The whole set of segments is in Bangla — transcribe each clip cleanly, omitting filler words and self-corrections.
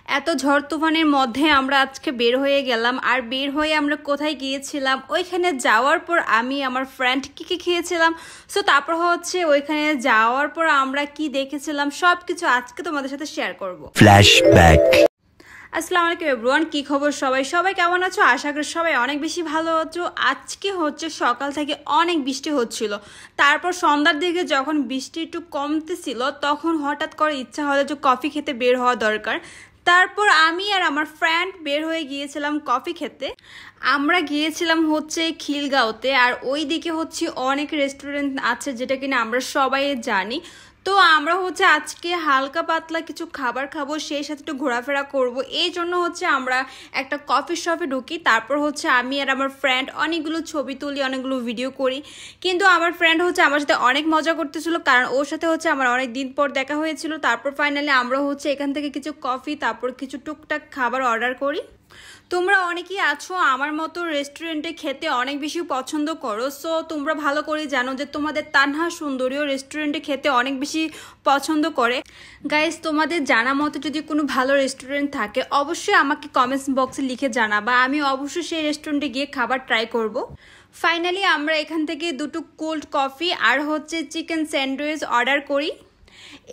এত ঝড় তুফানের মধ্যে আমরা আজকে বের হয়ে গেলাম। আর বের হয়ে আমরা কোথায় গিয়েছিলাম, ওইখানে যাওয়ার পর আমি আমার ফ্রেন্ড কি খেয়েছিলাম, সো তারপর হচ্ছে ওইখানে যাওয়ার পর আমরা কি দেখেছিলাম সবকিছু আজকে তোমাদের সাথে শেয়ার করব। ফ্ল্যাশব্যাক। আসসালামু আলাইকুম এভরিওয়ান, কি খবর সবাই কেমন আছো? আশা করি সবাই অনেক বেশি ভালো আছো। আজকে হচ্ছে সকাল থেকে অনেক বৃষ্টি হচ্ছিল, তারপর সন্ধ্যার দিকে যখন বৃষ্টি একটু কমতেছিল তখন হঠাৎ করে ইচ্ছা হলো যে কফি খেতে বের হওয়া দরকার। তারপর আমি আর আমার ফ্রেন্ড বের হয়ে গিয়েছিলাম কফি খেতে। আমরা গিয়েছিলাম হচ্ছে খিলগাঁওতে, আর ওই দিকে হচ্ছে অনেক রেস্টুরেন্ট আছে যেটা কিনা আমরা সবাই জানি। তো আমরা হচ্ছে আজকে হালকা পাতলা কিছু খাবার খাবো, সেই সাথে একটু ঘোরাফেরা করব, এই জন্য হচ্ছে আমরা একটা কফি শপে ঢুকি। তারপর হচ্ছে আমি আর আমার ফ্রেন্ড অনেকগুলো ছবি তুলি, অনেকগুলো ভিডিও করি। কিন্তু আমার ফ্রেন্ড হচ্ছে আমার সাথে অনেক মজা করতেছিল, কারণ ওর সাথে হচ্ছে আমার অনেক দিন পর দেখা হয়েছিল। তারপর ফাইনালি আমরা হচ্ছে এখান থেকে কিছু কফি তারপর কিছু টুকটাক খাবার অর্ডার করি। তোমরা অনেকেই আছো আমার মতো রেস্টুরেন্টে খেতে অনেক বেশি পছন্দ করো, সো তোমরা ভালো করে জানো যে তোমাদের তানহা সুন্দরীও রেস্টুরেন্টে খেতে অনেক বেশি পছন্দ করে। গাইস, তোমাদের জানা মতো যদি কোনো ভালো রেস্টুরেন্ট থাকে অবশ্যই আমাকে কমেন্টস বক্সে লিখে জানাবা, আমি অবশ্যই সেই রেস্টুরেন্টে গিয়ে খাবার ট্রাই করব। ফাইনালি আমরা এখান থেকে দুটো কোল্ড কফি আর হচ্ছে চিকেন স্যান্ডউইচ অর্ডার করি।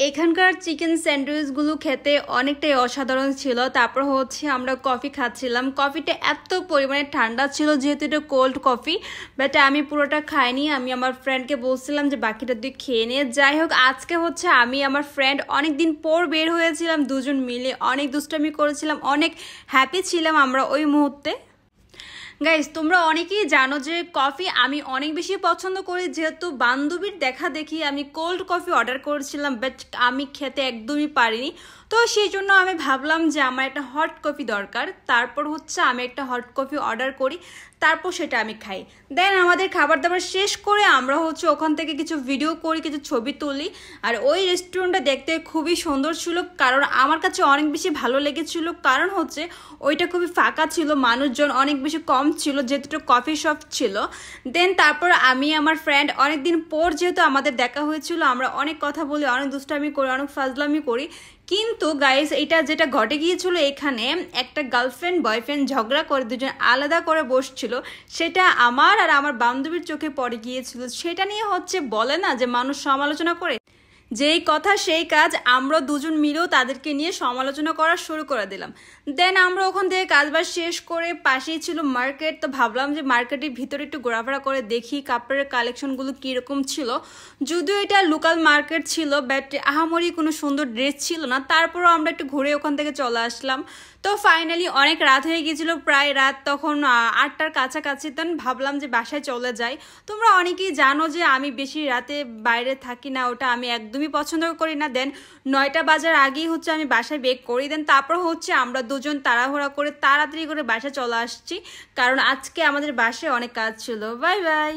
এখানকার চিকেন স্যান্ডউইচগুলো খেতে অনেকটাই অসাধারণ ছিল। তারপর হচ্ছে আমরা কফি খাচ্ছিলাম, কফিটা এত পরিমাণে ঠান্ডা ছিল যেহেতু এটা কোল্ড কফি, বাট আমি পুরোটা খাইনি। আমি আমার ফ্রেন্ডকে বলছিলাম যে বাকিটা তুই খেয়ে নিয়ে। যাই হোক, আজকে হচ্ছে আমি আমার ফ্রেন্ড অনেক দিন পর বের হয়েছিলাম, দুজন মিলে অনেক দুষ্টামি করেছিলাম, অনেক হ্যাপি ছিলাম আমরা ওই মুহূর্তে। গাইস, তোমরা অনেকেই জানো যে কফি আমি অনেক বেশি পছন্দ করি, যেহেতু বান্ধবীর দেখা দেখি আমি কোল্ড কফি অর্ডার করেছিলাম, বাট আমি খেতে একদমই পারিনি। তো সেই জন্য আমি ভাবলাম যে আমার একটা হট কফি দরকার। তারপর হচ্ছে আমি একটা হট কফি অর্ডার করি, তারপর সেটা আমি খাই। দেন আমাদের খাবার দাবার শেষ করে আমরা হচ্ছে ওখান থেকে কিছু ভিডিও করি, কিছু ছবি তুলি। আর ওই রেস্টুরেন্টটা দেখতে খুবই সুন্দর ছিল, কারণ আমার কাছে অনেক বেশি ভালো লেগেছিল, কারণ হচ্ছে ওইটা খুবই ফাঁকা ছিল, মানুষজন অনেক বেশি কম ছিল, যেহেতু কফি শপ ছিল। দেন তারপর আমি আমার ফ্রেন্ড অনেকদিন পর যেহেতু আমাদের দেখা হয়েছিল, আমরা অনেক কথা বলি, অনেক দুষ্টামি করি, অনেক ফাজলামি করি। কিন্তু গাইস, এটা যেটা ঘটে গিয়েছিল, এখানে একটা গার্লফ্রেন্ড বয়ফ্রেন্ড ঝগড়া করে দুজন আলাদা করে বসছিল, সেটা আমার আর আমার বান্ধবীর চোখে পড়ে গিয়েছিল। সেটা নিয়ে হচ্ছে বলে না যে মানুষ সমালোচনা করে, যেই কথা সেই কাজ, আমরা দুজন মিলেও তাদেরকে নিয়ে সমালোচনা করা শুরু করে দিলাম। দেন আমরা ওখান থেকে কাজবাজ শেষ করে পাশেই ছিল মার্কেট, তো ভাবলাম যে মার্কেটের ভিতরে একটু ঘোরাফেরা করে দেখি কাপড়ের কালেকশনগুলো কীরকম ছিল। যদিও এটা লোকাল মার্কেট ছিল, বাট আহামরি কোনো সুন্দর ড্রেস ছিল না। তারপরও আমরা একটু ঘুরে ওখান থেকে চলে আসলাম। তো ফাইনালি অনেক রাত হয়ে গিয়েছিল, প্রায় রাত তখন 8টার কাছাকাছি। তখন ভাবলাম যে বাসায় চলে যাই। তোমরা অনেকেই জানো যে আমি বেশি রাতে বাইরে থাকি না, ওটা আমি একদমই পছন্দ করি না। দেন 9টা বাজার আগেই হচ্ছে আমি বাসায় বেক করি। দেন তারপর হচ্ছে আমরা দুজন তাড়াহুড়া করে তাড়াতাড়ি করে বাসায় চলে আসছি, কারণ আজকে আমাদের বাসায় অনেক কাজ ছিল। Bye bye.